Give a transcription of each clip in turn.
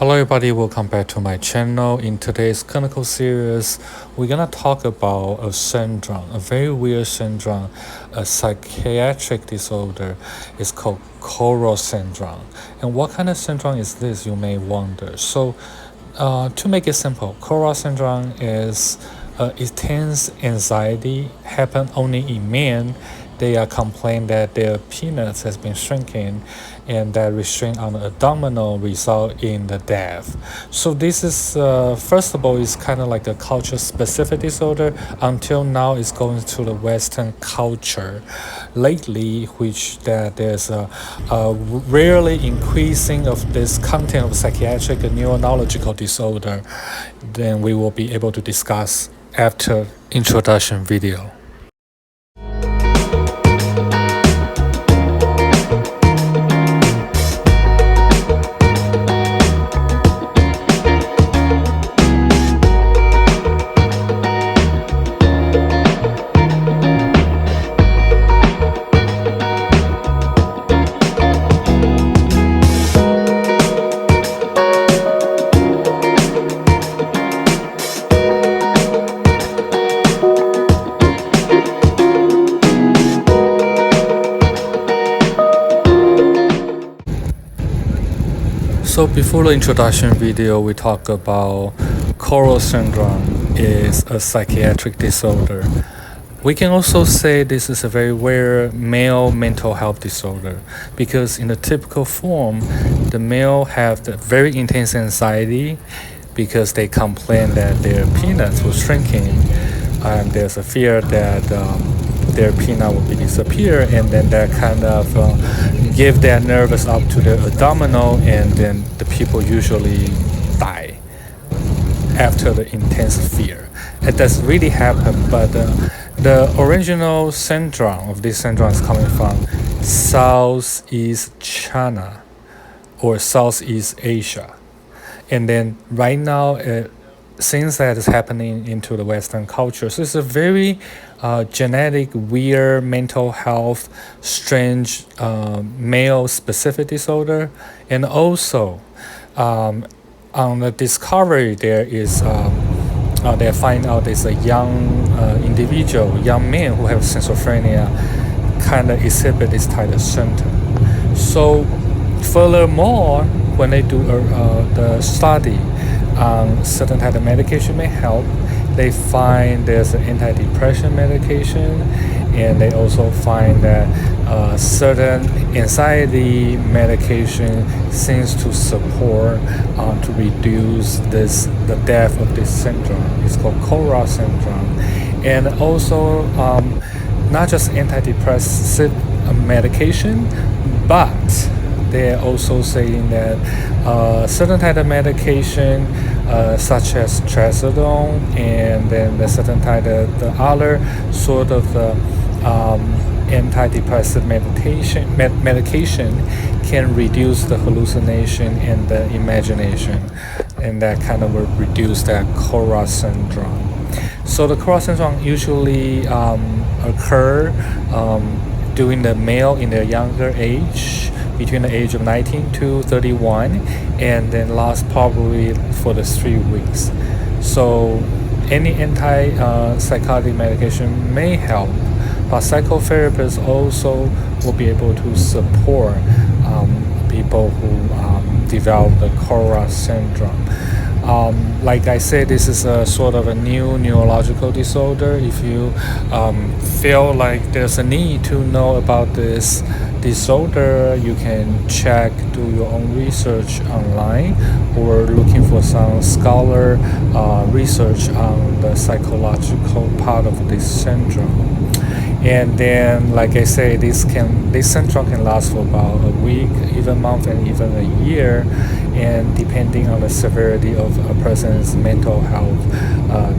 Hello everybody, welcome back to my channel. In today's clinical series, we're gonna talk about a syndrome, a very weird syndrome, a psychiatric disorder. It's called Koro syndrome. And what kind of syndrome is this, you may wonder. So to make it simple, Koro syndrome is intense anxiety happen only in men. They are complaining that their penis has been shrinking and that restraint on the abdominal result in the death. So this is, first of all, is kind of like a culture specific disorder. Until now, it's going to the Western culture. Lately, which that there's a rarely increasing of this content of psychiatric and neurological disorder, then we will be able to discuss after introduction video. So before the introduction video, we talk about Koro syndrome is a psychiatric disorder. We can also say this is a very rare male mental health disorder because in the typical form, the male have the very intense anxiety because they complain that their penis was shrinking and there's a fear that their peanut will be disappear, and then that kind of give their nervous up to the abdominal, and then the people usually die after the intense fear. It does really happen, but the original syndrome of this syndrome is coming from Southeast China or Southeast Asia, and then right now since that is happening into the Western culture. So it's a very genetic, weird mental health, strange male-specific disorder. And also, on the discovery, there is they find out there's a young individual, young man who have schizophrenia, kind of exhibit this type of symptom. So furthermore, when they do the study, certain type of medication may help. They find there's an antidepressant medication, and they also find that certain anxiety medication seems to support to reduce the death of this syndrome. It's called Koro syndrome, and also not just antidepressive medication, but they're also saying that certain type of medication, such as trazodone, and then the certain type of the other sort of antidepressive medication can reduce the hallucination and the imagination, and that kind of will reduce that Koro syndrome. So the Koro syndrome usually occur during the male in their younger age, between the age of 19 to 31, and then lasts probably for the 3 weeks. So any antipsychotic medication may help, but psychotherapists also will be able to support people who develop the Koro syndrome. Like I said, this is a sort of a new neurological disorder. If you feel like there's a need to know about this disorder, you can check, do your own research online, or looking for some scholar research on the psychological part of this syndrome. And then, like I say, this syndrome can last for about a week, even month, and even a year, and depending on the severity of a person's mental health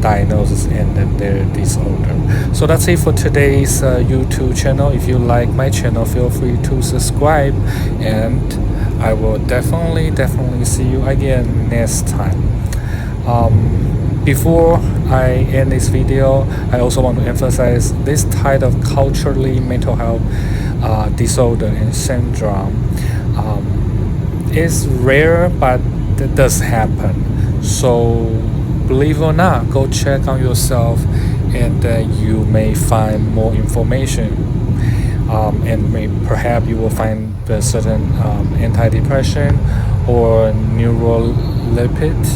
diagnosis and then their disorder. So that's it for today's YouTube channel. If you like my channel, feel free to subscribe, and I will definitely see you again next time. Before I end this video, I also want to emphasize this type of culturally mental health disorder and syndrome is rare, but that does happen. So believe it or not, go check on yourself, and you may find more information. And perhaps you will find a certain antidepressant or neurolipid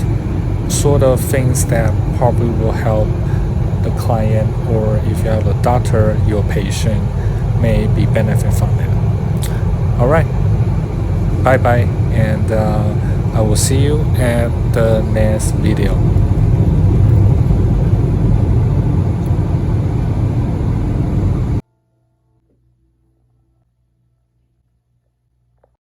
sort of things that probably will help the client, or if you have a doctor, your patient may be benefit from it. All right, bye bye, and I will see you at the next video.